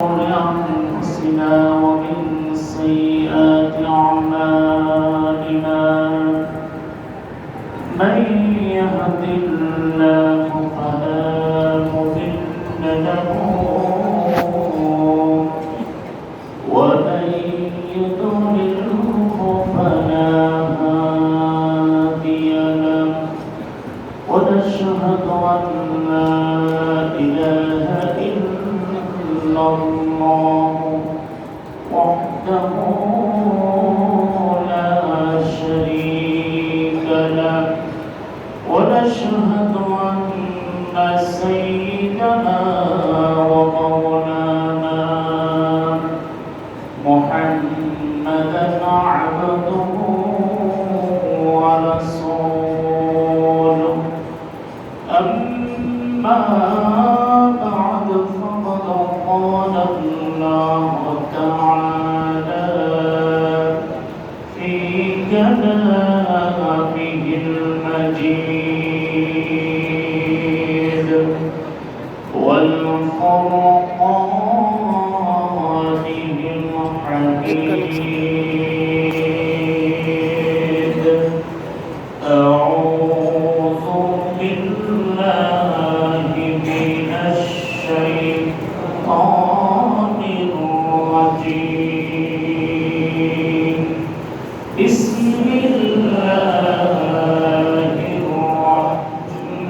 أنفسنا ومن سيئات أعمالنا من يهد الله فلا مضل له ومن يضلله فلا هادي له ونشهد أن لا إله إلا الله وحده لا شريك له ونشهد أن سيدنا ومولانا محمدا عبده ورسوله أما بعد فقد قال الله تعالى في كلامه المجيد والفرقان الحميد أعوذ بالله من الشيطان الرجيم بسم الله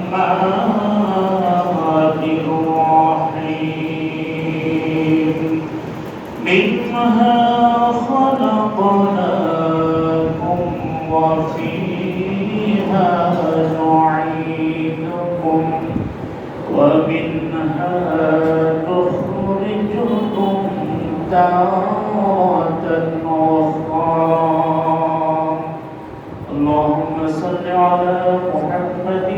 الرحمن الرحيم منها خلقناكم وفيها نعيدكم ومنها نخرجكم تارة أخرى اللهم صل على محمد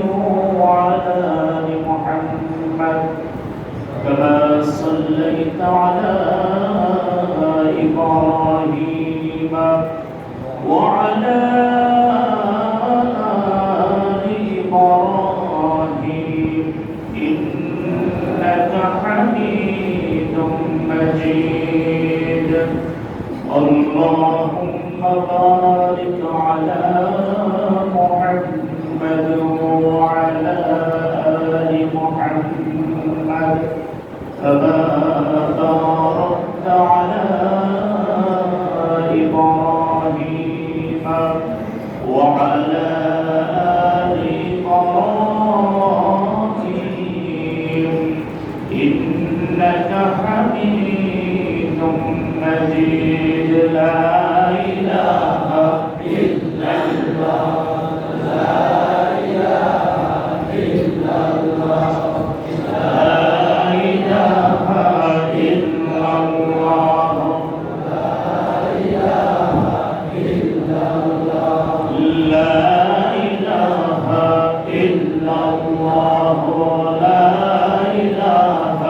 وعلى آل محمد كما صليت على إبراهيم وعلى آل إبراهيم إنك حميد مجيد اللهم بارك على محمد وعلى آل محمد كما باركت على إبراهيم وعلى آل إبراهيم إنك حميد مجيد لا إله إلا الله لا إله إلا الله لا إله إلا الله لا إله إلا الله لا إله إلا الله لا إله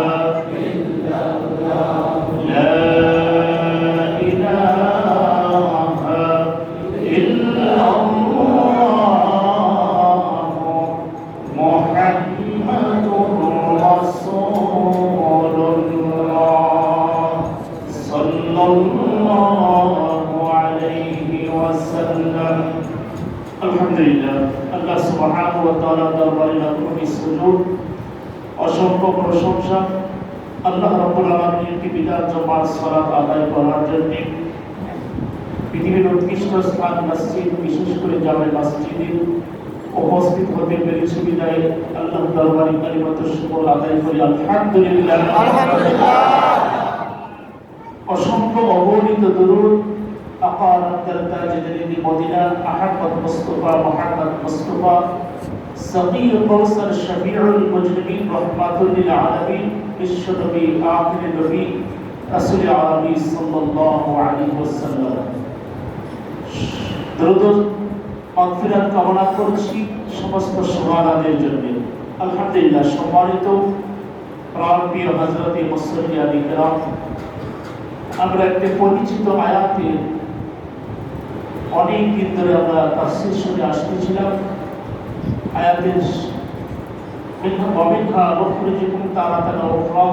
إلا الله لا إله إلا الله محمد رسول الله صلى الله عليه وسلم আলহামদুলিল্লাহ আল্লাহ সুবহানাহু ওয়া তাআলার দরবারে লাখো সুজুদ অসংখ্য প্রশংসা আল্লাহ রাব্বুল আলামিনকে বিধান জমাত সালাত আদায় করার জন্য পৃথিবীর উৎকৃষ্ট স্থান মসজিদ বিশেষ করে জামে মসজিদে উপস্থিত হতে পেরেছি বিদায় আল্লাহর দরবারে কালিমাতুশ শুকর আদায় করি আলহামদুলিল্লাহ আলহামদুলিল্লাহ অসংখ্য অগণিত দরুদ أقال الدرجة جديد مدينة أحمد مصطفى محمد مصطفى سقي الكوثر شفيع المجرمين رحمة للعالمين الشربي آخر النبي رسول العربي صلى الله عليه وسلم درود মাগফিরাত কামনা করছি সমস্ত সুবহানাদের জন্য আলহামদুলিল্লাহ সম্মানিত প্রাণপ্রিয় হযরত মুসল্লিয়ান কিরাম আমরা একটি পরিচিত আয়াতে অনেক দিন ধরে আমরা তাফসীর শুনে আসতেছিলাম আয়াতের ومنها نخرجكم تارة أخرى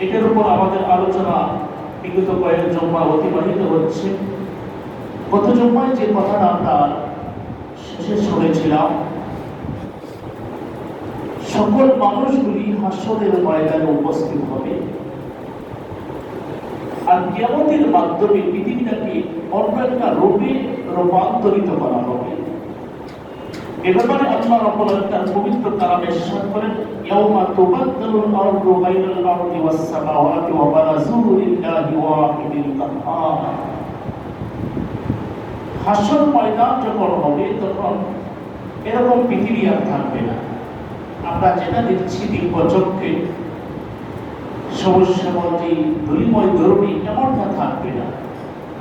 এটার উপর আমাদের আলোচনা বিগত কয়েক জুম্মা অতিবাহিত হচ্ছে। গত জুম্মায় যে কথাটা আমরা শেষে শুনেছিলাম, সকল মানুষগুলি হাসরের ময়দানে উপস্থিত হবে আর কিয়ামতের মাধ্যমে পৃথিবীটাকে অন্য একটা রূপে রূপান্তরিত করা হবে। এ ব্যাপারে আল্লাহ রাব্বুল আলামিন তার পবিত্র কালামে ইরশাদ করেন, ইয়াউমা তুবাদদালুল আরদু গায়রাল আরদি ওয়াস সামাওয়াতি ওয়া বারাজু লিল্লাহি ওয়াহিদিল কাহ্হার। হাসর ময়দান যখন হবে তখন এরকম পৃথিবী আর থাকবে না। আমরা যেটা দেখছি দিনবচককে সমস্যাময় যে ধুলিময় ধরণী, এমনটা থাকবে না।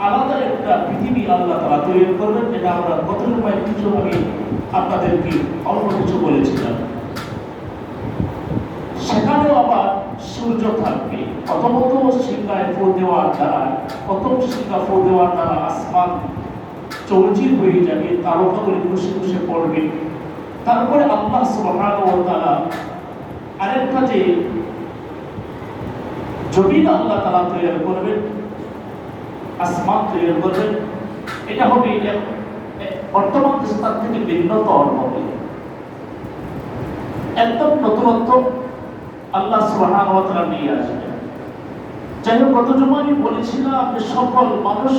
আলাদা একটা পৃথিবী আল্লাহ তাআলা তৈরি করবেন, যেটা আমরা গত জুমায় কিছু আমি আপনাদেরকে অল্প কিছু বলেছিলাম। সেখানেও আবার সূর্য থাকবে, প্রথমত শিকায় ফু দেওয়ার দ্বারা, প্রথম শিকা ফু দেওয়ার দ্বারা আসমান চৌচির হয়ে যাবে, তারকাগুলি খুশি খুশি পড়বে। তারপরে আল্লাহ সুবহানাহু ওয়া তাআলা আরেকটা যে জমিন আল্লাহ তাআলা তৈরি করবেন, আসমান তৈরি করবেন, এটা হবে বর্তমান স্থান থেকে ভিন্নতর হবে, একদম নতুনত্ব আল্লাহ সুবহানাহু ওয়া তাআলা নিয়ে আসবেন। যাই হোক, গত জুমায় আমি বলেছিলাম যে সকল মানুষ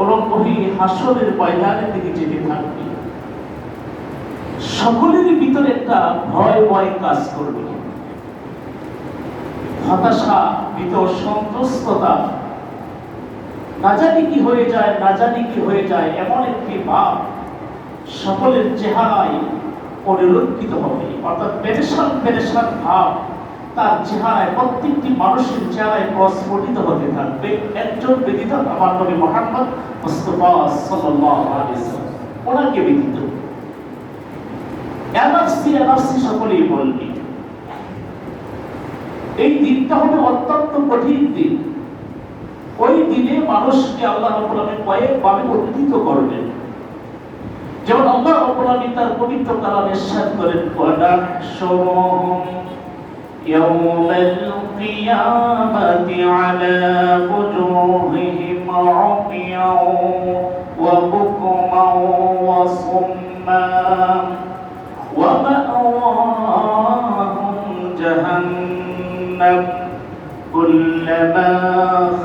অলঙ্ঘী হাসরের ময়দানের দিকে যেতে থাকবে। সকলেরই ভিতরে একটা ভয় ভয় কাজ করবে, হতাশা, ভিতর সন্ত্রস্ততা, না জানি কি হয়ে যায়, না জানি কি হয়ে যায়, এমন একটি ভাব সকলের চেহারায় পরিলক্ষিত হবে। অর্থাৎ পেরেশান পেরেশান ভাব তার চেহারায়, প্রত্যেকটি মানুষের চেহারায় প্রস্ফুটিত হতে থাকবে। একজন ব্যতীত আমার নবী মুহাম্মদ মুস্তাফা সাল্লাল্লাহু আলাইহি ওয়াসাল্লাম, ওনাকে ব্যতীত এনাফসি এনাফসি সকলেই বলবে। এই দিনটা হবে অত্যন্ত কঠিন দিন। ওই দিনে মানুষকে আল্লাহ রাব্বুল আলামিন কয়েকভাবে উদ্ধৃত করবেন। যেমন আল্লাহ রাব্বুল আলামিন তার পবিত্র কালামে ইরশাদ করেন, ওয়ানাহশুরুহুম ইয়াওমাল কিয়ামাতি আলা ওয়ুজুহিহিম উমিয়াও ওয়া বুকমান ওয়া সুম্মান ওয়া মা'ওয়াহুম জাহান্নাম كلما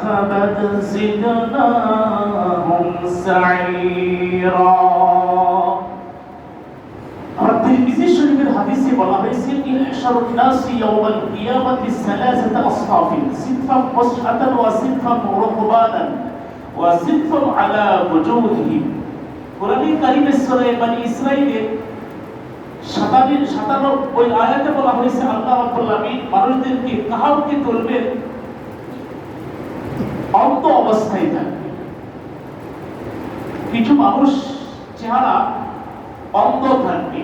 خبت زدناهم سعيرا। الترمذي শরীফের হাদিসে বলা হয়েছে, ইহশারুন নাসি ইয়াওমাল কিয়ামাতি সালাসাতা আসফাফিন, সিনফান মুসআতান ওয়া সিনফান রুকবানান ওয়া সিনফান আলা ওয়ুজুহিহিম। কোরআনে কারীমে সূরা বনী ইসরাঈলের 57 আয়াতে বলা হয়েছে, আল্লাহ রাব্বুল আলামিন মানুষদেরকে কাহাকে তুলবেন, অন্ধ অবস্থায় থাকবে। কিছু মানুষ চেহারা অন্ধ থাকবে,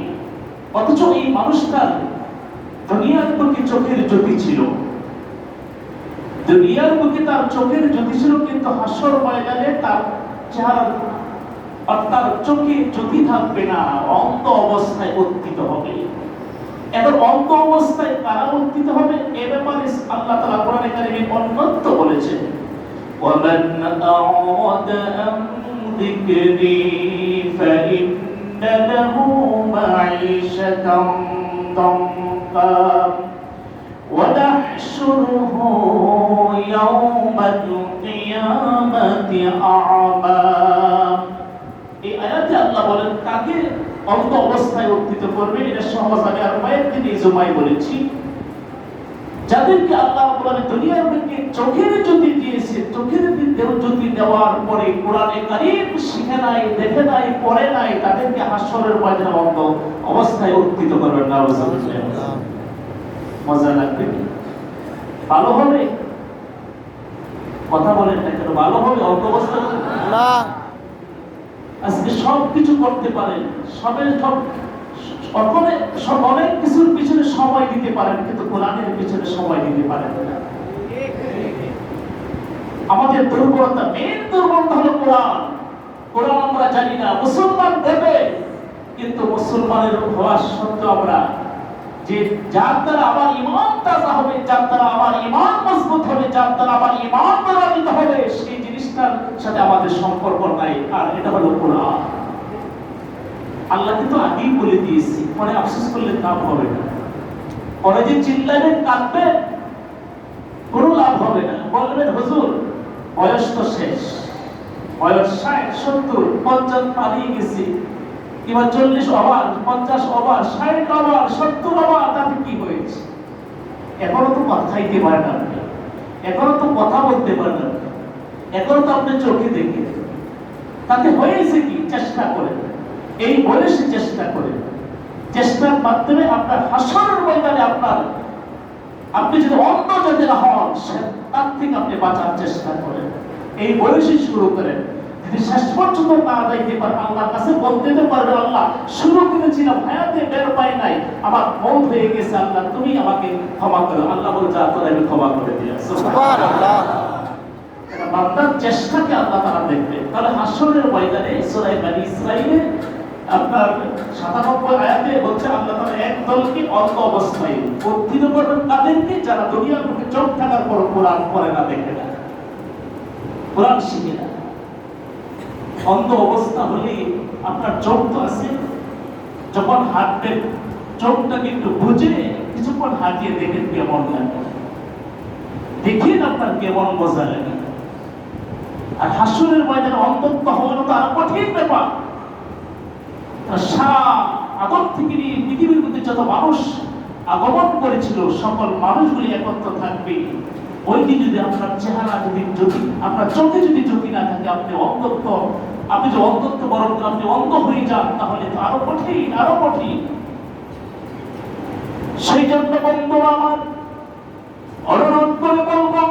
অথচ এই মানুষটার দুনিয়ার প্রতি চোখের জ্যোতি ছিল, দুনিয়ার প্রতি তার চোখের জ্যোতি ছিল, কিন্তু হাসর ময়দানে তার চেহারা তার চোখে জ্যোতি থাকবে না, অন্ধ অবস্থায় উত্থিত হবে। এবার অন্ধ অবস্থায় কারা উত্থিত হবে, এ ব্যাপারে আল্লাহ তাআলা কোরআনে কারীমে অন্যত্র বলেছেন, ওয়ামান আ'রাদা আন যিকরি ফাইন্না লাহু মাঈশাতান দানকা ওয়া নাহশুরুহু ইয়াওমাল কিয়ামাতি আ'মা। এই আয়াতে আল্লাহ বলেন কাকে অন্ধ অবস্থায় উত্থিত করবে। এটা সহজ, আমি আর কয়েকদিন এই জুমায় বলেছি, যাদেরকে আল্লাহ রাব্বুল আলামিন দুনিয়ার মধ্যে চোখের জ্যোতি দিয়েছে, চোখের জ্যোতি দেওয়ার পরে কোরআনে কারীম শিখে নাই, দেখে নাই, পড়ে নাই, তাদেরকে হাসরের ময়দানে অন্ধ অবস্থায় উত্থিত করবেন। নাউজুবিল্লাহ। মজা লাগবে? ভালো হবে? কথা বলেন না কেন? ভালো হবে অন্ধ অবস্থায়? না। আজকে সব কিছু করতে পারেন, অনেক কিছুর পিছনে সময় দিতে পারেন, কিন্তু কোরআনের পিছনে সময় দিতে পারেন না। আমাদের দুর্বলতা, মেন দুর্বলতা হলো কোরআন। কোরআন আমরা জানি না, মুসলমান দেবে, কিন্তু মুসলমানের হওয়া সত্ত্বেও আমরা যে যার দ্বারা আমার ঈমান তাজা হবে, যার দ্বারা আমার ঈমান মজবুত হবে, যার দ্বারা আমার ঈমান প্রভাবিত হবে, সেই জিনিসটার সাথে আমাদের সম্পর্ক নাই। আর এটা হলো কোরআন। আল্লাহ কিন্তু আগেই বলে দিয়েছি, পরে আফসোস করলে লাভ হবে না। পরে যে চিল্লাবেন কাঁদবেন কোনো লাভ হবে না। বলবেন হুজুর বয়স তো শেষ, বয়স 60, 70, 50 পালিয়ে গেছি, কিংবা 40 ওভার, 50 ওভার, 60 ওভার, 70 ওভার, তাতে কি হয়েছে? এখনো তো কথা খাইতে পারেন আপনি, এখনো তো কথা বলতে পারেন আপনি, এখনো তো আপনি চোখে দেখে, তাতে হয়েছে কি? চেষ্টা করেন, এই বয়সে চেষ্টা করেন। চেষ্টার মাধ্যমে আপনার হাসরের ময়দানে আপনি যদি অন্য যদি না হন, তার থেকে আপনি বাঁচার চেষ্টা করেন। এই বয়সে শুরু করেন। যদি শেষ পর্যন্ত না যাইতে পারেন, আল্লাহর কাছে বলতে তো পারবেন, আল্লাহ শুরু করেছিলাম, হায়াতে বের পাই নাই, আমার মৌত হয়ে গেছে, আল্লাহ তুমি আমাকে ক্ষমা করো। আল্লাহ বলে যা করে আমি ক্ষমা করে দিই। সুবহানাল্লাহ। বান্দার চেষ্টাকে আল্লাহ তাআলা দেখবে। তাহলে হাসরের ময়দানে সূরা বনী ইসরাঈলে আপনার 97 আয়াতে বলছে আল্লাহ তাআলা এক দলকে অন্ধ অবস্থায় উত্থিত করবেন, তাদেরকে যারা দুনিয়ার মুখে চোখ থাকার পর কোরআন পড়ে না, দেখে না, কোরআন শিখে না। অন্ধ অবস্থা হলে আপনার চোখ তো আছে, যখন হাঁটবেন চোখটাকে একটু বুঝে কিছুক্ষণ হাঁটিয়ে দেখেন কেমন লাগে, দেখেন আপনার কেমন বোঝা লাগে। আর হাসরের ময়দানে অন্ধত্ব হওয়ানো তো আরো কঠিন ব্যাপার। সারা আগম থেকে নিয়ে পৃথিবীর মধ্যে যত মানুষ আগমন করেছিল, সকল মানুষগুলি একত্র থাকবে। ওই দিন যদি আপনার চেহারা যদি আপনার চোখে যদি জ্যোতি না থাকে, আপনি যে অন্ধত্ব বরং আপনি অন্ধ হয়ে যান, তাহলে তো আরো কঠিন, আরো কঠিন। সেই জন্য বন্ধু আমার অনুরোধ করে বলবো,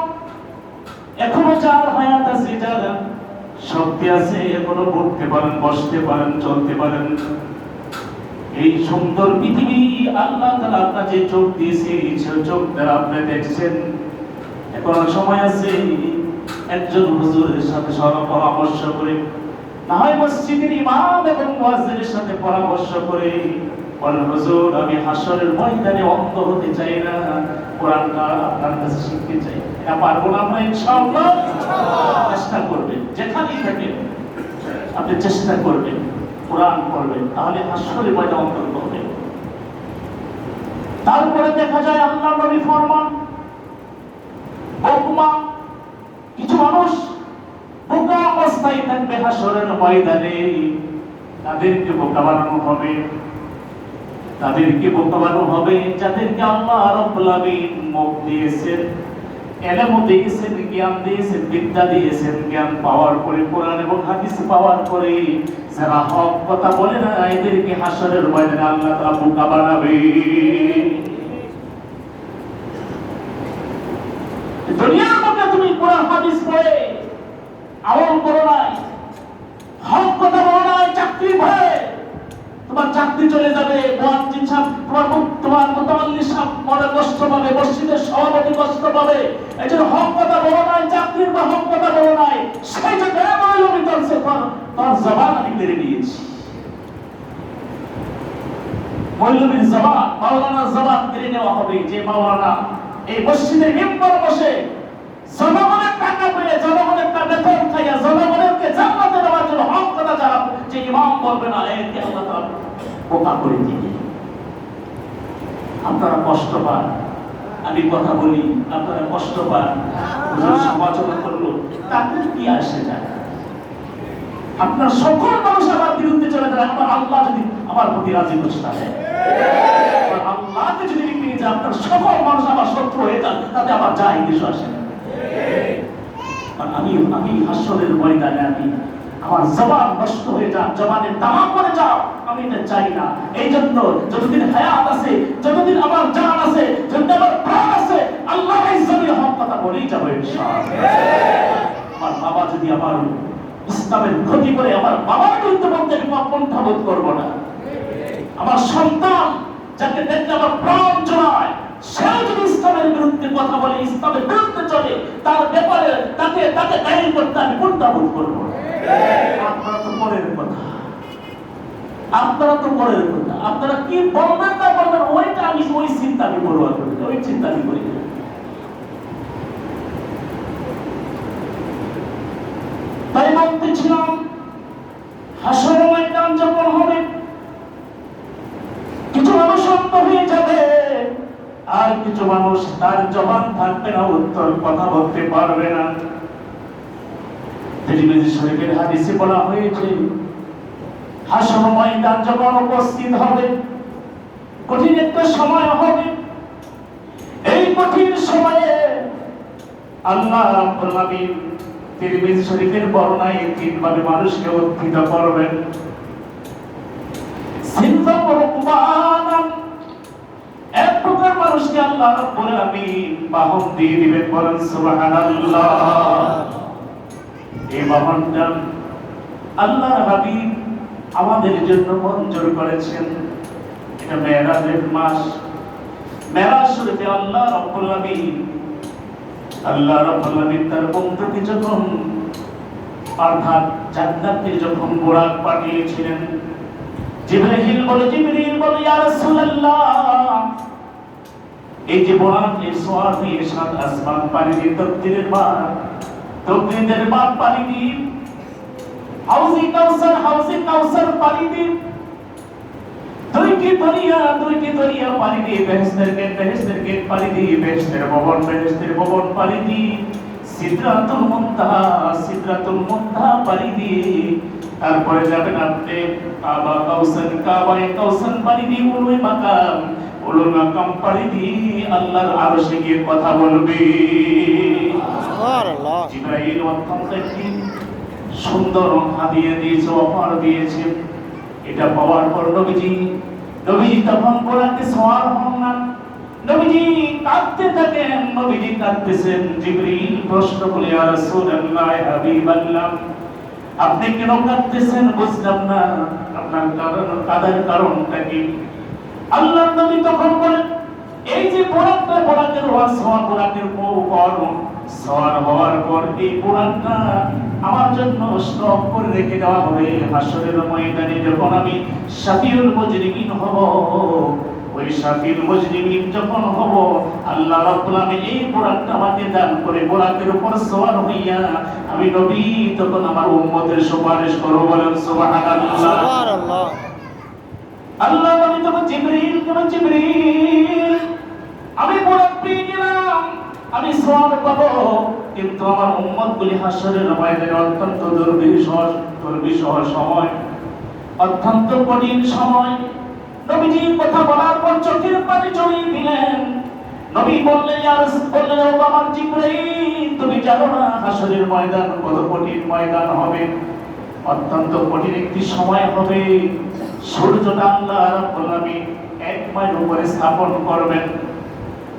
এখনো যার হায়াত আছে, যার শক্তি আছে, এখনো পড়তে পারেন, বসতে পারেন, চলতে পারেন, এই সুন্দর পৃথিবী আল্লাহ তাআলা আপনার যে চোখ দিয়েছে, সেই চোখ দ্বারা আপনি দেখছেন। এখন সময় আছে একজন হুজুরের সাথে পরামর্শ করে, না হয় মসজিদের ইমাম এবং মুয়াজ্জিনের সাথে পরামর্শ করে বলেন, হুজুর আমি হাসরের ময়দানে অন্ধ হতে চাই না, কোরআনটা আপনার কাছে শিখতে চাই। এটা পারবো না আমরা ইনশাআল্লাহ? চেষ্টা করবেন, যেখানেই থাকেন আপনি চেষ্টা করবেন, কোরআন পড়বেন, তাহলে হাসরের ময়দানে অন্তর্ভুক্ত হবে। তারপরে দেখা যায় আল্লাহর নবী ফরমান, কিছু মানুষ বোকা অবস্থায় থাকবে হাসরের ময়দানে, তাদেরকে বোকা বানানো হবে, তাদেরকে বোকা বানানো হবে যাদেরকে আল্লাহ রাব্বুল আলামিন মুখ দিয়েছেন, ইলম দিয়েছেন, জ্ঞান দিয়েছেন, বিদ্যা দিয়েছেন। জ্ঞান পাওয়ার পরে, কোরআন এবং হাদিস পাওয়ার পরে যারা হক কথা বলে না, এদেরকে হাসরের ময়দানে আল্লাহ তাআলা বোকা বানাবে। দুনিয়ার মধ্যে তুমি কোরআন হাদিস পড়ে আমল করো নাই, হক কথা বলো নাই, চাকরি ভয়ে তোমার চাকরি চলে যাবে, মুয়াজ্জিন সাহেব তোমার মুতাওয়াল্লি সাহেব মনে কষ্ট পাবে, মসজিদের সভাপতি কষ্ট পাবে, এজন্য হক কথা বলো নাই, চাকরির বা হক কথা বলো নাই, সেই যে মৌলবী বলছে তার জবান আমি কেড়ে নিয়েছি। মৌলবীর জবান, মাওলানার জবান কেড়ে নেওয়া হবে। যে মাওলানা এই মসজিদের মিম্বরে বসে জনগণের টাকা পেয়ে, জনগণের বেতন খাইয়া, জনগণকে জান্নাতে দেওয়ার জন্য হক কথা যারা যে ইমাম বলবে না, একে আল্লাহ তাআলা বোকা করে দিবে। আপনারা কষ্ট পান, আমি কথা বলি, আপনারা কষ্ট পান, হুজুর সমালোচনা করলো, তাতে কি আসে যায়? আপনার সকল মানুষ আমার বিরুদ্ধে চলে যায়, আমার আল্লাহ যদি আমার প্রতি রাজি খুশি থাকে, আল্লাহকে যদি নিয়ে যায়, আপনার সকল মানুষ আমার শত্রু হয়ে যান, তাতে আমার যায় কিছু আসে না। আমি হাসরের ময়দানে আমার জবান নষ্ট হয়ে যান, জবানের তামাম করে যাও, আমি এটা চাই না। এই জন্য যতদিন হায়াত আছে, যতদিন আমার জান আছে, যতদিন আমার প্রাণ আছে, আল্লাহ এই জমিনে হক কথা বলেই যাবো ইনশাআল্লাহ। আমার বাবা যদি আমার ইসলামের ক্ষতি করে, আমার বাবার বিরুদ্ধে বলতে আমি কণ্ঠা বোধ করবো না। আমার সন্তান যাকে দেখলে আমার প্রাণ জড়ায়, সেও যদি ইসলামের বিরুদ্ধে কথা বলে, ইসলামের বিরুদ্ধে চলে, তার ব্যাপারে তাকে দায়ী করতে আমি কোনটা বোধ করবো? আপনারা তো পরের কথা, আপনারা তো পরের কথা। আপনারা কি বলবেন না বলবেন ওইটা আমি ওই চিন্তা আমি পরোয়া করি না, ওই চিন্তা আমি করি না। তাই বলতেছিলাম হাসরের ময়দান যখন হবে কিছু মানুষ অন্ধ হয়ে যাবে, আর কিছু মানুষ তার জবান থাকবে না, উত্তর কথা বলতে পারবে না। তিরমিজি শরীফের হাদিসে বলা হয়েছে হাসর ময়দান যখন উপস্থিত হবে কঠিন একটা সময় হবে, এই কঠিন সময়ে আল্লাহ রাব্বুল আলামিন তিরমিজি শরীফের বর্ণনায় তিনভাবে মানুষকে উত্থিত করবেন। সিনফাম রুকবানান, এক প্রকার মানুষকে আল্লাহ রাব্বুল আলামিন বাহন দিয়ে দিবেন, বলেন সুবহানাল্লাহ। এই বাহনটা আল্লাহ হাবিব আমাদের জন্য মঞ্জুর করেছেন। এটা মেরাজের মাস। মেরাজ শরীফে আল্লাহ রাব্বুল আলামিন তার বন্ধুকে যখন অর্থাৎ জান্নাতে যখন বোরাক পাঠিয়েছিলেন, জিবরাইল বলে ইয়া রাসূলুল্লাহ, এই যে বোরাকের সওয়ার হয়ে সাত আসমান পাড়ি দিয়ে তকদীরের বাদ পাড়ি দিয়ে হাউজে কাউসার পাড়ি দিয়ে দুইটি দরিয়া পাড়ি দিয়ে বেহেশতের গেট পাড়ি দিয়ে বেহেশতের ভবন পাড়ি দিয়ে সিদরাতুল মুনতাহা পাড়ি দিয়ে তারপরে যাবেন আপনি কাবায়ে কাউসার পাড়ি দিয়ে উলুল মাকাম পাড়ি দিয়ে আল্লাহর আরশে গিয়ে কথা বলবে। সুবহানাল্লাহ। জিবরাইল অত্যন্ত একটি সুন্দর হাদিয়া দিয়েছে, অফার দিয়েছে। এটা পাওয়ার পর নবীজি তখন বোরাকে সওয়ার হন না, নবীজি কাঁদতে থাকেন, নবীজি কাঁদতেছেন। জিবরিল প্রশ্ন করে ইয়া রাসূলুল্লাহ, হাবিবাল্লাহ, আপনি কেন কাঁদতেছেন? বুঝলাম না, আপনার কাঁদার কারণটা কি? আল্লাহর নবী তখন বলেন, এই যে বোরাকের সওয়ার হওয়ার পর এই বোরাকটা আমার জন্য স্টক করে রেখে দেওয়া হবে। হাসরের ময়দানে যখন আমি শাফিউল মুজরিমিন হব, ওই শাফিউল মুজরিমিন যখন হব, আল্লাহ রাব্বুল আলামিন এই বোরাকটা আমাকে দান করে বোরাকের উপর সওয়ার হইয়া আমি নবী তখন আমার উম্মতের সুপারিশ করব, বলেন সুবহানাল্লাহ। সুবহানাল্লাহ। আল্লাহ নবী তখন জিবরিল আমি বোরাক পেয়ে গেলাম, আমি সওয়াব পাবো, কিন্তু আমার উম্মতগুলি হাসরের ময়দানে অত্যন্ত দুর্বিষহ সময়, অত্যন্ত কঠিন সময়। নবীজি কথা বলার পর চোখের পানি জড়িয়ে দিলেন। নবী বললেন, ও আমার জিবরাইল, তুমি জানো না হাসরের ময়দান কত কঠিন ময়দান হবে, অত্যন্ত কঠিন একটি সময় হবে। সূর্যটা আল্লাহ রাব্বুল আলামিন এক মাইল উপরে স্থাপন করবেন।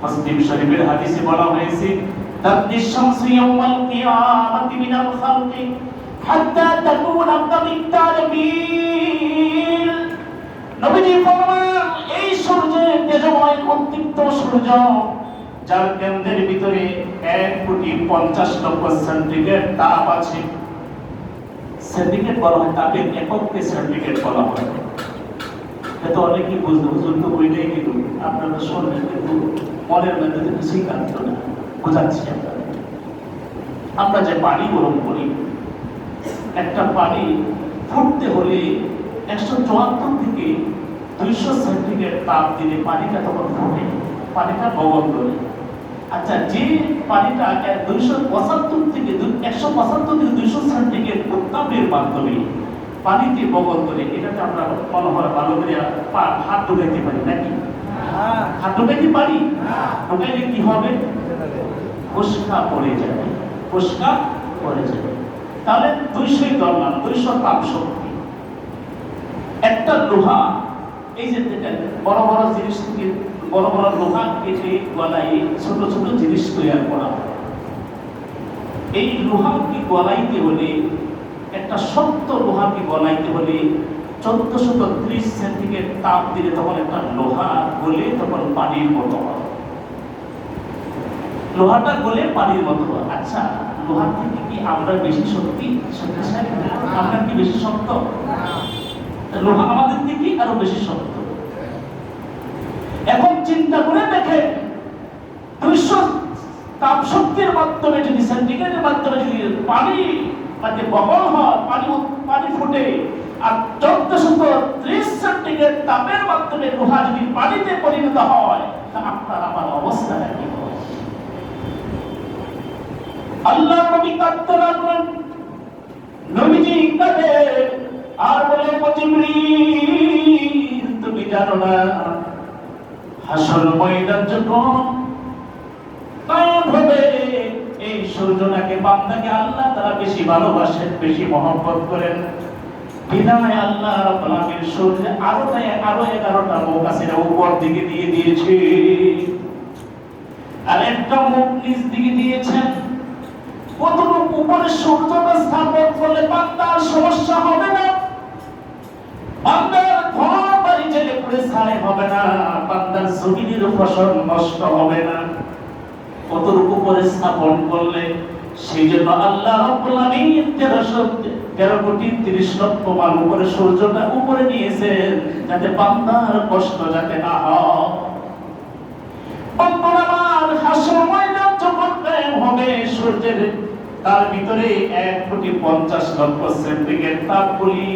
মুসলিম শরীফের হাদিসে বলা হয়েছে, তাকদিস শামসু ইয়াওমাল কিয়ামাতি মিনাল খালকি হাত্তা তাকুনা কামিত্তারবিল। নবীজি ফরমান, এই সূর্যের তেজময় উদ্দীপ্ত সূর্য যার কেন্দ্রের ভিতরে 1,50,00,000 সেন্টিগ্রেড তাপ আছে। সেন্টিগ্রেড বলা হয়, তাপের এককে সেন্টিগ্রেড বলা হয়। এটা অনেকেই বুঝতে হুজুর তো ওইটাই কিন্তু আপনারা শুনলেন, কিন্তু মনের মধ্যে কিছুই কাটতো না। বোঝাচ্ছি আমরা যে পানি গরম করি, একটা পানি ফুটতে হলে 174 থেকে 200 সেন্টিগ্রেড তাপ দিলে পানিটা তখন ফুটে, পানিটা গগন ধরে। আচ্ছা, যে পানিটা 175 থেকে 200 সেন্টিগ্রেড উত্তাপের মাধ্যমে পানিতে বগল করে, এটাকে আমরা মনে হয় ভালো করে হাত ঢুকাইতে পারি নাকি? হাত ঢুকাইতে পারি? ঢুকাইলে কি হবে? ফোসকা পড়ে যাবে। তাহলে 200 ধরলাম, 200 তাপ শক্তি। একটা লোহা, এই যে বড় বড় জিনিস থেকে বড় বড় লোহা কেটে গলায় ছোট ছোট জিনিস তৈরি করা হয়। এই লোহাকে গলাইতে হলে, একটা শক্ত লোহাকে গলাইতে হলে 1430 সেন্টিগ্রেড তাপ দিলে তখন একটা লোহা গলে তখন পানির মতো হয়। লোহাটা গলে পানির মতো হয়। আচ্ছা, লোহার থেকে কি আমরা বেশি শক্তিশালী? আমরা কি বেশি শক্ত? লোহা আমাদের থেকে আরো বেশি শক্ত। এখন চিন্তা করে দেখেন, 200 তাপ শক্তির মাধ্যমে যদি, সেন্টিগ্রেডের মাধ্যমে যদি পানি মানে বহল হয়, পানি ফুটে, আর 1430 সেন্টিগ্রেড তাপের মাধ্যমে লোহা যদি পানিতে পরিণত হয়, তা আপনার আমার অবস্থাটা কি হবে? আল্লাহ নবী কাঁদতে লাগলেন। নবীজি কাঁদে আর বলে, জিবরীল তুমি জানো না হাসর ময়দান যখন কায়েম হবে, এই সূর্যটাকে বান্দাকে আল্লাহ তাআলা বেশি ভালোবাসেন, বেশি মহব্বত করেন। বিধায় আল্লাহ রাব্বুল আলামিন সূর্যে আরো 11টা মুখ আছে, উপর দিকে দিয়ে দিয়েছে, আর একটা মুখ নিচ দিকে দিয়েছেন। কতটুকু উপরে সূর্যটা স্থাপন করলে বান্দার সমস্যা হবে না, বান্দার ঘর বাড়ি জেলে পড়ে ছাই হবে না, বান্দার জমিনের ফসল নষ্ট হবে না। কতটুকু উপরে স্থাপন করলে, সেই জন্য আল্লাহ রাব্বুল আলামিন 13,30,00,000 মান উপরে সূর্যটা উপরে নিয়েছেন, যাতে বান্দার কষ্ট যাতে না হয়। বান্দার আমার হাসর ময়দান যখন কায়েম হবে, সূর্যের তার ভিতরে 1,50,00,000 সেন্টিগ্রেড তাপগুলি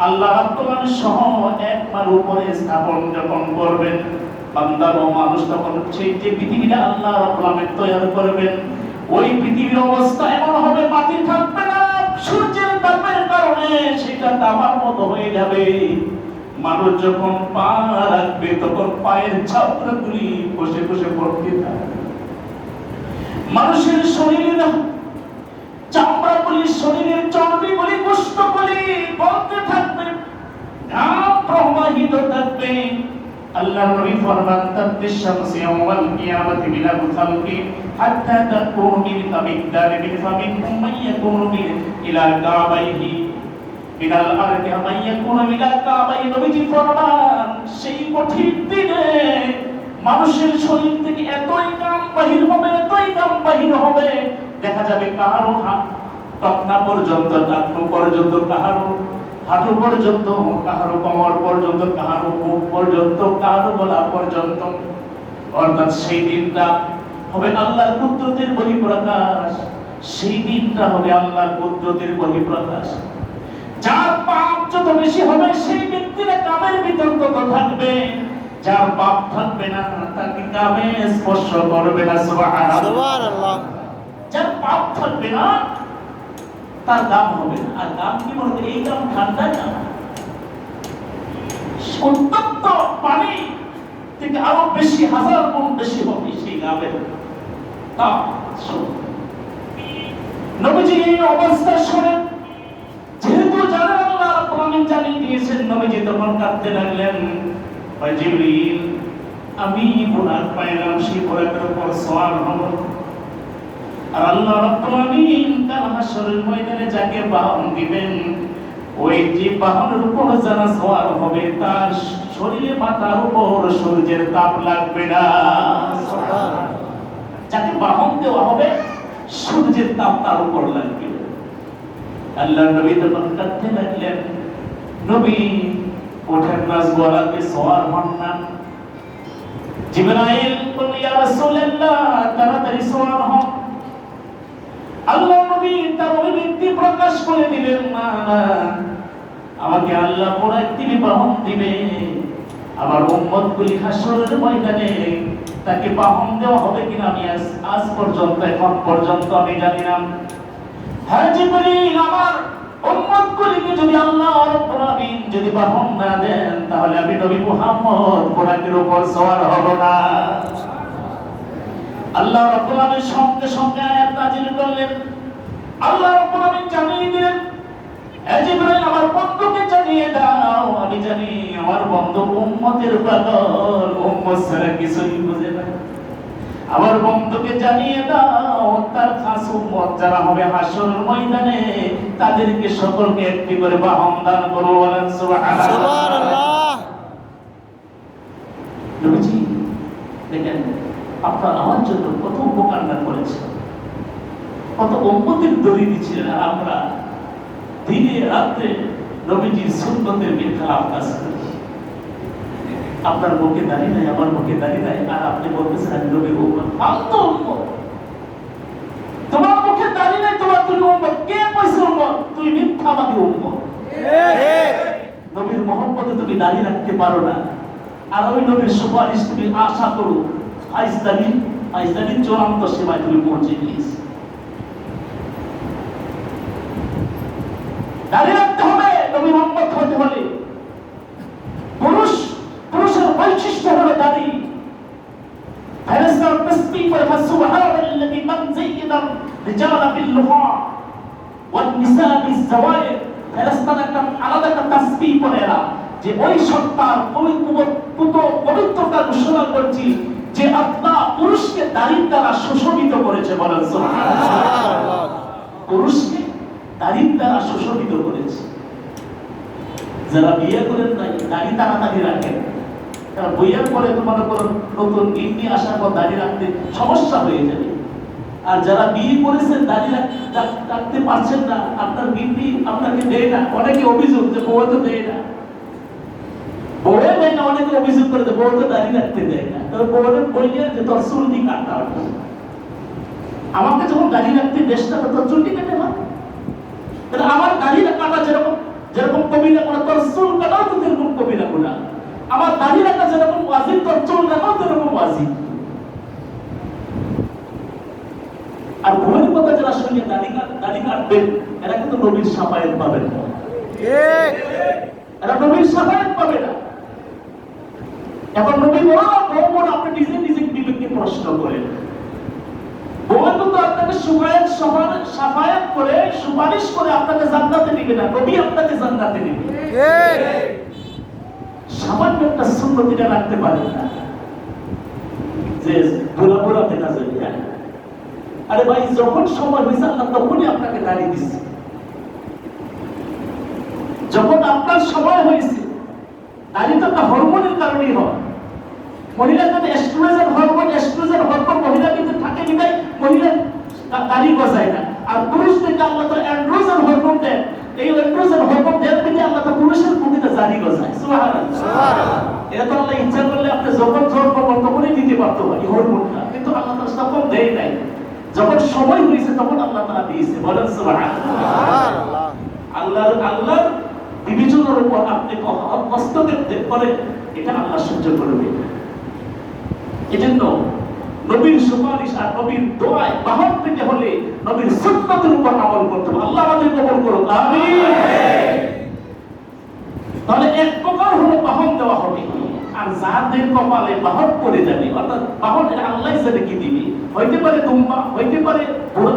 আল্লাহ রাব্বুল আলামিন সহ একবার উপরে স্থাপন যখন করবেন, বান্দা ও মানুষ তখন সেই যে পৃথিবীটা আল্লাহ রাব্বুল আলামিন তৈরি করবেন, ওই পৃথিবীর অবস্থা এমন হবে, মাটি থাকবে না, সূর্যের তাপের কারণে সেটা তামার মতো হয়ে যাবে। মানুষ যখন পা রাখবে তখন পায়ের ছাপড়াগুলি বসে বসে পড়তে থাকবে। মানুষের শরীরের চামড়াগুলি, শরীরের চর্বিগুলি, গোশতগুলি বলতে থাকবে, ঘাম প্রবাহিত থাকবে। আল্লাহ নবী ফরমান, তাবতিশ-শামসু ইয়াওমাল কিয়ামাতি বিলা খালকি হাত্তা তাকুনু মিন কামিদারি বিন ফামিনহুম মান ইয়াকুনু ইলা কাবাইহি মিনাল আরদি মান ইয়াকুনু ইলা কাবাইহি। নবীজি ফরমান, সেই কঠিন দিনে মানুষের শরীর থেকে এতই ঘাম বাহির হবে, এতই ঘাম বাহির হবে, দেখা যাবে কাহারো তকনা পর্যন্ত, টাকনু পর্যন্ত, কাহারো হাঁটু পর্যন্ত, কাহারো কোমর পর্যন্ত, কাহারো বুক পর্যন্ত, কাহারো গলা পর্যন্ত। অর্থাৎ সেই দিনটা হবে আল্লাহর কুদরতের বহিঃপ্রকাশ, সেই দিনটা হবে আল্লাহর কুদরতের বহিঃপ্রকাশ। যার পাপ যত বেশি হবে, সেই ব্যক্তির কামের ভিতর তত থাকবে, যার পাপ থাকবে না তাকে কামে স্পর্শ করবে না। সুবহানাল্লাহ। যার পাপ থাকবে না তার দাম হবে না। আর দাম কি বলতে, এই দাম ঠান্ডা না, উত্তপ্ত পানি থেকে আরো বেশি, 1000 গুণ বেশি হবে সেই দামের দাম। নবীজি এই অবস্থা শুনে, যেহেতু জানেন আল্লাহ রাব্বুল আলামিন জানিয়ে দিয়েছেন, নবীজি তখন কাঁদতে লাগলেন, জিবরীল আমি বুরাক পাইলাম, সেই বুরাকের উপর সওয়ার হব, আর আল্লাহ রাব্বুল আলামিন কাল হাসরের ময়দানে যাকে বাহন দিবেন, ওই যে বাহনের উপর যারা সওয়ার হবে তার শরীরে, মাথার উপর সূর্যের তাপ লাগবে না। সুবহানাল্লাহ। যাকে বাহন দেওয়া হবে সূর্যের তাপ তার উপর লাগবে। আল্লাহ নবী তখন কাঁদতে লাগলেন, নবী ওঠেন না, গোলাকে সওয়ার হন না। জিবরাইল বললেন, ইয়া রাসূলুল্লাহ তাড়াতাড়ি সওয়ার হন। আল্লাহ নবী তার অভিব্যক্তি প্রকাশ করে দিলেন, না আমাকে আল্লাহ পুরাক তিনি বাহন দিবে, আমার উম্মতগুলি হাসরের ময়দানে তাকে বাহন দেওয়া হবে কিনা আমি আজ পর্যন্ত, এখন পর্যন্ত আমি জানি না। হ্যাঁ জিবরীল, আমার উম্মতগুলিকে যদি আল্লাহ রাব্বুল আলামিন যদি বাহন না দেন, তাহলে আমি নবী মুহাম্মদ পুরাকের উপর সওয়ার হব না। আল্লাহ রাব্বুল আলামিন সঙ্গে সঙ্গে আয়াত নাযিল করলেন। আল্লাহ রাব্বুল আলামিন জানিয়ে দিলেন, হে জিবরাইল আমার বন্ধুকে জানিয়ে দাও, আমি জানি আমার বন্ধু উম্মতের পাগল, উম্মত ছাড়া কিছুই বুঝে না। আমার বন্ধুকে জানিয়ে দাও তার খাস উম্মত যারা হবে হাসর ময়দানে, তাদেরকে সকলকে একটি করে বাহন দান করো। বলেন সুবহানাল্লাহ। নবীজি দেখেন আপনার আমার জন্য কত উপকার না করেছে, কত উম্মতের দরিদ্র ছিলেন, আর আমরা দিনে রাতে নবীজির সুন্নতের খেলাফ কাজ করি। আপনার মুখে দাঁড়িয়ে নাই, আমার মুখে দাঁড়িয়ে নাই, আর আপনি বলতেছেন আমি নবীর উম্মত। ফালতু উম্মত। তোমার মুখে দাঁড়িয়ে নাই, তোমার তুমি উম্মত। কে কইছে উম্মত? তুমি মিথ্যাবাদী উম্মত। নবীর মহব্বতে তুমি দাঁড়িয়ে রাখতে পারো না, আর ওই নবীর সুপারিশ তুমি আশা করো। ফাইজলামি চূড়ান্ত সীমায় তুমি পৌঁছে গিয়েছি। দাঁড়িয়ে রাখতে হবে নবীর উম্মত হতে হলে। পুরুষের বৈশিষ্ট্য হলো দাড়ি। ফেরেশতারা তাসবিহ করে সুবহানাল্লাযী মান যায়্যানা রিজালা বিল লুহা ওয়ান নিসা বিজ যাওয়ায়ের। ফেরেশতারা একটা আলাদা একটা তাসবিহ করে এরা, যে ওই সত্তার পবিত্রতা ঘোষণা করছি যে আল্লাহ পুরুষকে দাড়ির দ্বারা সুশোভিত করেছে। বলেন সুবহানাল্লাহ। পুরুষকে দাড়ির দ্বারা সুশোভিত করেছে। যারা বিয়ে করেন নাই, দাড়ি তাড়াতাড়ি রাখেন, কারণ বইয়ের পরে তোমার নতুন গিন্নি আসার পর দাড়ি রাখতে সমস্যা হয়ে যাবে। আর যারা বিয়ে করেছেন দাড়ি রাখতে পারছেন না, আপনার গিন্নি আপনাকে দেয় না। অনেকে অভিযোগ যে বউ তো দেয় না, বউ দেয় না, অনেকে অভিযোগ করে যে বউ তো দাড়ি রাখতে দেয় না। তবে বউরে বললে যে তোর চুলটি কাটতে হবে। আমাকে যখন দাড়ি রাখতে দেশটা তোর চুলটি কেটে না, তাহলে আমার দাড়ি কাটা যেরকম কবিরা করে, তোর চুল কাটাও তো যেরকম কবিরা করে। আমার দাড়ি রাখা যেরকম ওয়াজিব, তোর চুল রাখাও যেরকম ওয়াজিব। আর ভুলের কথা যারা শুনে দাড়ি কাটবেন, এরা কিন্তু নবীর শাফায়াত পাবেন না। এরা নবীর শাফায়াত পাবে না। এখন নবী বড় আপনি নিজে বিবেককে প্রশ্ন করেন। বউ তো আপনাকে শাফায়াত করে সুপারিশ করে আপনাকে জান্নাতে নিবে না, নবী আপনাকে জান্নাতে নিবে। সামান্য একটা সুন্নতিটা রাখতে পারেন না, যে গোলা দেখা যায়। আরে ভাই, যখন সময় হয়েছে আল্লাহ তখনই আপনাকে দাঁড়িয়ে দিচ্ছে। যখন আপনার সময় হয়েছে, দাঁড়িয়ে তো একটা হরমোনের কারণেই হয়। মহিলা যদি এস্ট্রোজেন হরমোন মহিলা কিন্তু থাকে বিদায় মহিলা দাড়ি গজায় না। আর পুরুষদেরকে আল্লাহ তো অ্যান্ড্রোজেন হরমোন দেন। এই অ্যান্ড্রোজেন হরমোন দেন থেকে আল্লাহ তো পুরুষের প্রতিটা দাড়ি গজায়। সুবহানাল্লাহ। এটা তো আল্লাহ ইচ্ছা করলে আপনি যখন জোর করবেন তখনই দিতে পারতো এই হরমোনটা, কিন্তু আল্লাহ তো তখন দেয় নাই। যখন সময় হয়েছে তখন আল্লাহ তাআলা দিয়েছে। বলেন সুবহানাল্লাহ। আল্লাহর বিবেচনার উপর আপনি হস্তক্ষেপ করেন, এটা আল্লাহ সহ্য করবে। এজন্য নবীর সুপারিশ আর নবীর দোয়ায় বাহন পেতে হলে নবীর সুন্নতের উপর আমল করতে হবে। আল্লাহ আমাদের কবুল করুন, আমিন। তাহলে এক প্রকার হলো বাহন দেওয়া হবে, আর যাদের কপালে বাহন পড়ে যাবে, অর্থাৎ বাহন এটা আল্লাহ জানে কি দিবে। হইতে পারে দুম্বা, হইতে পারে ঘোড়া,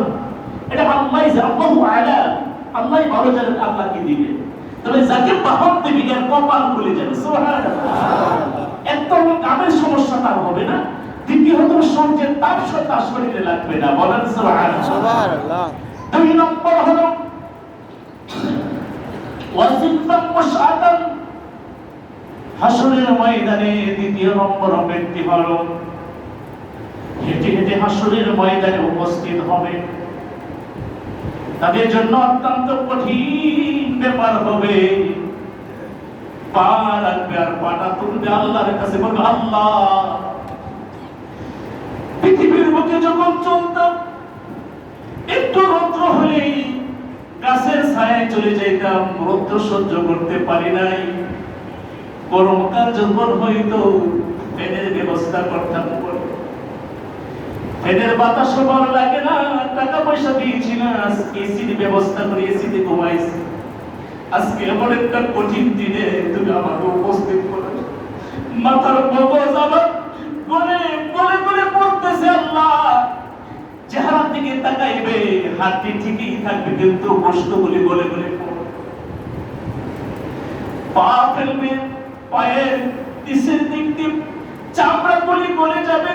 এটা আল্লাহ জানে। আল্লাহু আ'লাম, আল্লাহই ভালো জানেন আল্লাহ কি দিবে। তবে যাকে বাহন দিবে এর কপাল খুলে যাবে। সুবহানাল্লাহ। এত কামের সমস্যা তার হবে না। দ্বিতীয়ত সূর্যের তাপ তার শরীরে লাগবে না। বলেন সুবহানাল্লাহ। দুই নম্বর হলো ওয়াসিফাম মুশআতান। হাসরের ময়দানে দ্বিতীয় নম্বর ব্যক্তি হলো হেঁটে হেঁটে হাসরের ময়দানে উপস্থিত হবে। তাদের জন্য অত্যন্ত কঠিন ব্যাপার হবে। পা রাখবে আর পাটা তুলবে, আল্লাহর কাছে বলবে, আল্লাহ পৃথিবীর বুকে যখন চলতাম একটু রৌদ্র হলেই গাছের ছায়ায় চলে যাইতাম, রৌদ্র সহ্য করতে পারি নাই। গরমকাল যখন হইতো ফ্যানের ব্যবস্থা করতাম, ফ্যানের বাতাস ভালো লাগে না, টাকা পয়সা দিয়েছি না, এসির ব্যবস্থা করে এসিতে ঘুমাইছি। আজকে এমন একটা কঠিন দিনে তুমি আমাকে উপস্থিত করে মাথার মগজ আমার গলে গলে গলে পড়তেছে। আল্লাহ চেহারা দিকে তাকাইবে, হাতটি ঠিকই থাকবে কিন্তু গোশতগুলি গলে গলে পড়বে। পা ফেলবে, পায়ের নিচের দিক দিয়ে চামড়া গুলি গলে যাবে,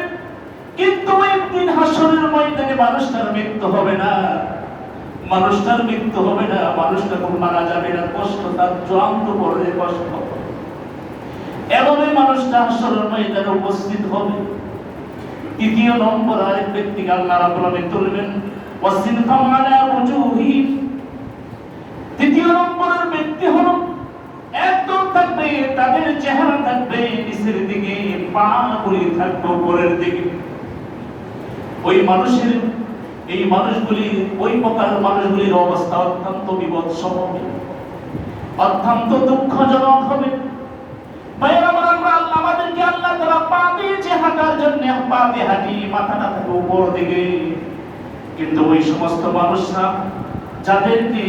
কিন্তু একদিন হাসরের ময়দানে মানুষটার মৃত্যু হবে না। মানুষটার মৃত্যু হবে না, মানুষটা খুব মারা যাবে না, কষ্ট তার চূড়ান্ত পর্যায়ে কষ্ট। এভাবে মানুষটা হাসরের ময়দানে উপস্থিত হবে। তৃতীয় নম্বর আরেক ব্যক্তিকে আল্লাহ রাব্বুল আলামিন তুলবেন, ওয়াসিনফাম আলা উজুহিহিম। তৃতীয় নম্বরের ব্যক্তি হলো একদম থাকবে তাদের চেহারা থাকবে নিচের দিকে, পা গুলি থাকবে উপরের দিকে। ওই মানুষের, এই মানুষগুলি, ওই প্রকার মানুষগুলির অবস্থা অত্যন্ত বিভৎস হবে, অত্যন্ত দুঃখজনক হবে। আমাদেরকে আল্লাহ তাআলা পা দিয়েছে হাঁটার জন্য, পা দিয়ে হাঁটি, মাথাটা থাকে উপর দিকে। কিন্তু ওই সমস্ত মানুষরা যাদেরকে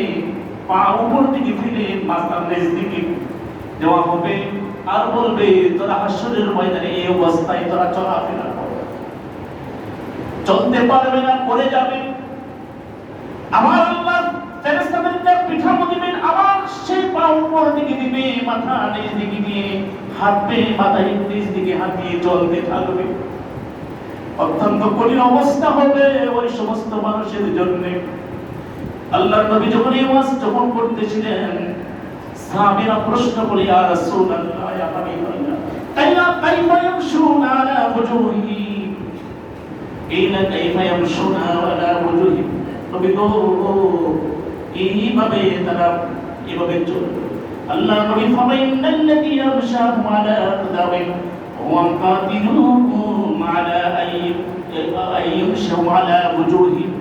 পা উপর দিকে ফেলে মাথার নিচ দিকে দেওয়া হবে, আর বলবে তোরা হাসরের ময়দানে এই অবস্থায় তোরা চলাফেরা করবে, চলতে পারবে না, পড়ে যাবে। আমার আল্লাহ ফেরেশতাদেরকে পিঠামো দিবেন, আবার সেই পা উপর দিকে দিবে, মাথা নিচ দিকে দিয়ে হাঁটবে, মাথা নিচ দিকে হাঁটিয়ে চলতে থাকবে। অত্যন্ত কঠিন অবস্থা হবে ওই সমস্ত মানুষের জন্য। আল্লাহর নবী যখন এই ওয়াজ যখন করতেছিলেন, সাহাবীরা প্রশ্ন করে, ইয়া রাসূলুল্লাহ, ইয়া হাবিবাল্লাহ, কাইফা ইয়ামশুনা আলা ওজুহিহিম, কাইফা ইয়ামশুনা আলা ওজুহিহিম, নবী গো এইভাবে তারা এভাবে চলবে। আল্লাহ নবী ফামাইন্নাল্লাযী ইয়ামশাহু আলা আকদামিহিম ওয়া কাতিলুহুম আলা আইয়ুমশাহু আলা ওজুহিহিম।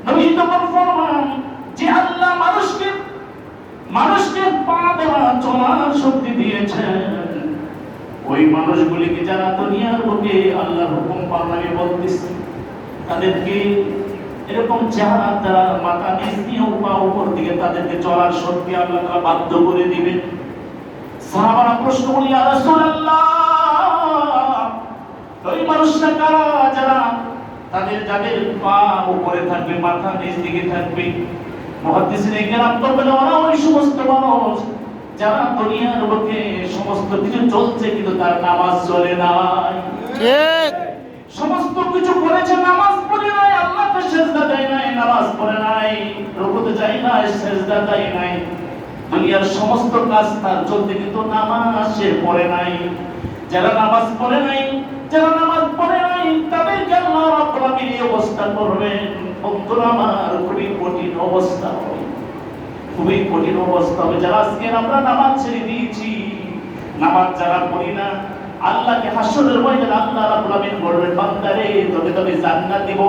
নবী তখন ফরমান যে আল্লাহ মানুষকে পা দেওয়া চলার শক্তি দিয়েছেন, ওই মানুষগুলিকে যারা দুনিয়ার বুকে আল্লাহর হুকুম পালনে বলতেছে, তাদেরকে এরকম চেহারা দ্বারা মাথা নিচ দিয়ে পা উপর দিকে তাদেরকে চলার শক্তি আল্লাহ তাআলা বাধ্য করে দিবেন। সাহাবারা প্রশ্ন করে, ইয়া রাসূলুল্লাহ, ওই মানুষরা কারা যারা যাদের পা উপরে থাকবে, মাথা নিচ দিকে থাকবে? মুহাদ্দিসিনে কেরাম বলেন, ওরা ওই সমস্ত মানুষ যারা দুনিয়ার বুকে সমস্ত কিছু চলছে কিন্তু তার নামাজ চলে নাই। ঠিক, সমস্ত কিছু করেছে, নামাজ পড়ে নাই, আল্লাহকে সিজদা দেয় নাই, নামাজ পড়ে নাই, রুকুতে যায় নাই, সিজদা দেয় নাই, দুনিয়ার সমস্ত কাজ তার চলতে কিন্তু নামাজ সে পড়ে নাই। যারা নামাজ পড়ে নাই, যারা নামাজ পড়ে নাই, তাদেরকে আল্লাহ রাব্বুল আলামিন এই অবস্থা করবেন। বন্ধুরা আমার, খুবই কঠিন অবস্থা হবে, খুবই কঠিন অবস্থা হবে। যারা আজকে আমরা নামাজ ছেড়ে দিয়েছি, নামাজ যারা পড়ি না, আল্লাহকে হাসরের ময়দানে আল্লাহ রাব্বুল আলামিন বলবেন, বান্দারে তোকে জান্নাত দেব।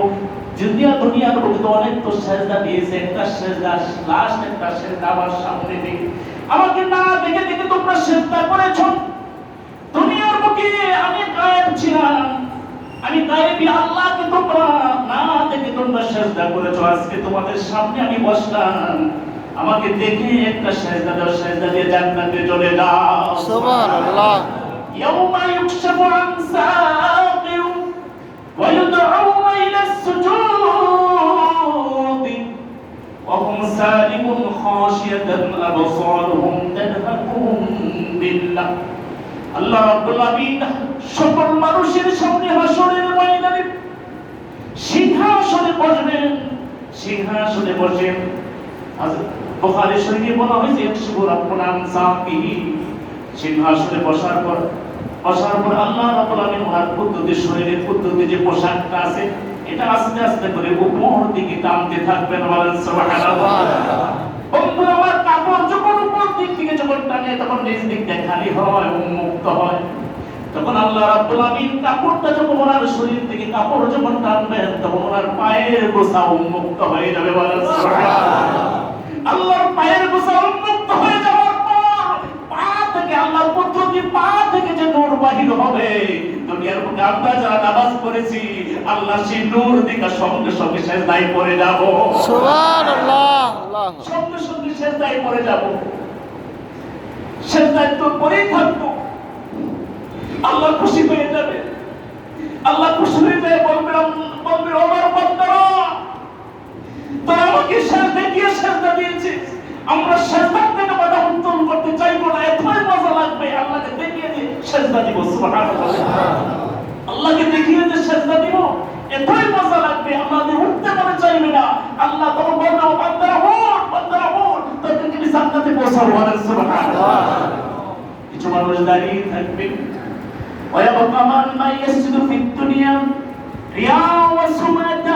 দুনিয়ার বুকে তো অনেক তো সেজদা দিয়েছে, একটা সেজদা, লাস্ট একটা সেজদা আমার সামনে দিকে, আমাকে না দেখে দেখে তোমরা সেজদা করেছো। দুনিয়ার বুকে আমি গায়েব ছিলাম, আমি গায়েবী, আল্লাহকে তোমরা না দেখে তোমরা সেজদা করেছো। আজকে তোমাদের সামনে আমি বসলাম, আমাকে দেখে একটা সেজদা দাও, সেজদা দিয়ে জান্নাতে চলে যাও। সুবহানাল্লাহ। ইয়াউমা ইউকশাফু আন সাকিন ওয়া ইউদউনা ইলা সুজুদ ওয়া হুম সালিমুন খাশিয়াতান আবসারুহুম তাদহাকুম বিল্লাহ। আল্লাহ রাব্বুল আলামিন সকল মানুষের সামনে হাসরের ময়দানে সিংহাসনে বসবেন, সিংহাসনে বসেন। বুখারী শরীফে বলা হয়েছে, ইকশিবু রাব্বুনা আন সাকিহি, সিংহাসনে বসার পর আল্লাহ রাব্বুল আলামিন ওনার কুদরতের শরীরের কুদরতের যে পোশাকটা আছে, এটা আস্তে আস্তে করে উপর দিকে টানতে থাকবেন। বলেন সুবহানাল্লাহ। বন্ধুরা আমার, কাপড় যখন উপর দিক থেকে যখন টানে, তখন নিচ দিক দিয়ে খালি হয়, উন্মুক্ত হয়। তখন আল্লাহ রাব্বুল আলামিন কাপড়টা যখন ওনার শরীর থেকে কাপড় যখন টানবেন, তখন ওনার পায়ের গোছা উন্মুক্ত হয়ে যাবে। বলেন সুবহানাল্লাহ। আল্লাহর পায়ের গোছা উন্মুক্ত হয়ে যাওয়ার পর পা থেকে আল্লাহর কুদরতি পা থেকে যে নূর বাহির হবে, দুনিয়ার বুকে আমরা যারা নামাজ পড়েছি, আল্লাহ সেই নূর দিকে সঙ্গে সঙ্গে সেজদায় পড়ে যাব। সুবহানাল্লাহ। সঙ্গে সঙ্গে সেজদায় পড়ে যাব, সেজদায় তো পড়েই থাকবো। আল্লাহ খুশি হয়ে যাবে, আল্লাহ খুশি হয়ে যায়, বলবে আমার বান্দারা, তোরা আমাকে সেজদা দিয়ে সেজদা দিয়েছিস, আমরা সেজদা থেকে বাধা উত্তোলন করতে চাইবো না, এতই মজা লাগবে। আল্লাহকে দেখিয়ে যে সেজদা দিব, সুবহানাল্লাহ, আল্লাহকে দেখিয়ে যে সেজদা দিব, এতই মজা লাগবে, আমাদের উঠতে মনে চাইবে না। আল্লাহ তখন বলবে, বান্দারা ওঠ, তোদেরকে জান্নাতে পৌঁছাবো। সুবহানাল্লাহ। কিছু মানুষ দাঁড়িয়ে থাকবে, ويبقى من يسجد في الدنيا رياء وسمعة।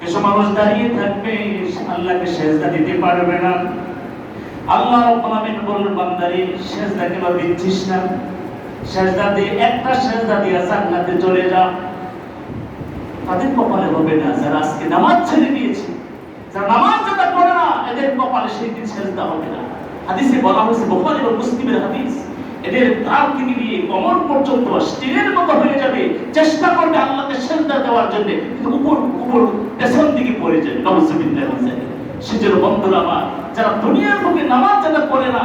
কিছু মানুষ দাঁড়িয়ে থাকবে, আল্লাহকে সেজদা দিতে পারবে না, আল্লাহ রাব্বুল আলামিন বলেন বান্দারে সিজদা কেন দিচ্ছিস না? সিজদা দিয়ে একটা সিজদা দিয়ে জান্নাতে চলে যা। তাদের কপালে হবে না যারা আজকে নামাজ ছেড়ে দিয়েছে, যারা নামাজ যারা পড়ে না এদের কপালে সেই দিন সিজদা হবে না। হাদিসে বলা হয়েছে, বুখারী ও মুসলিমের হাদিস, এদের গাল থেকে নিয়ে কোমর পর্যন্ত স্টিলের মতো হয়ে যাবে, চেষ্টা করবে আল্লাহকে সিজদা দেওয়ার জন্য, কিন্তু উপর পেছন দিকে পড়ে যাবে। নাউজুবিল্লাহ। সেজন্য বন্ধুরা আমার, যারা দুনিয়ার বুকে নামাজ যারা পড়ে না,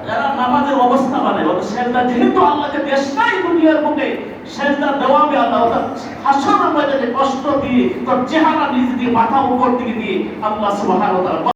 যারা নামাজের অবস্থা বানায়, ওদের সিজদা যেহেতু আল্লাহকে দেশ নাই দুনিয়ার বুকে, সিজদা দেওয়াবে আল্লাহ, ওটা হাসরের ময়দানে কষ্ট দিয়ে, তোর চেহারা নিজ দিয়ে মাথা উপর দিকে দিয়ে আল্লাহ সুবহানাহু ওয়া তাআলা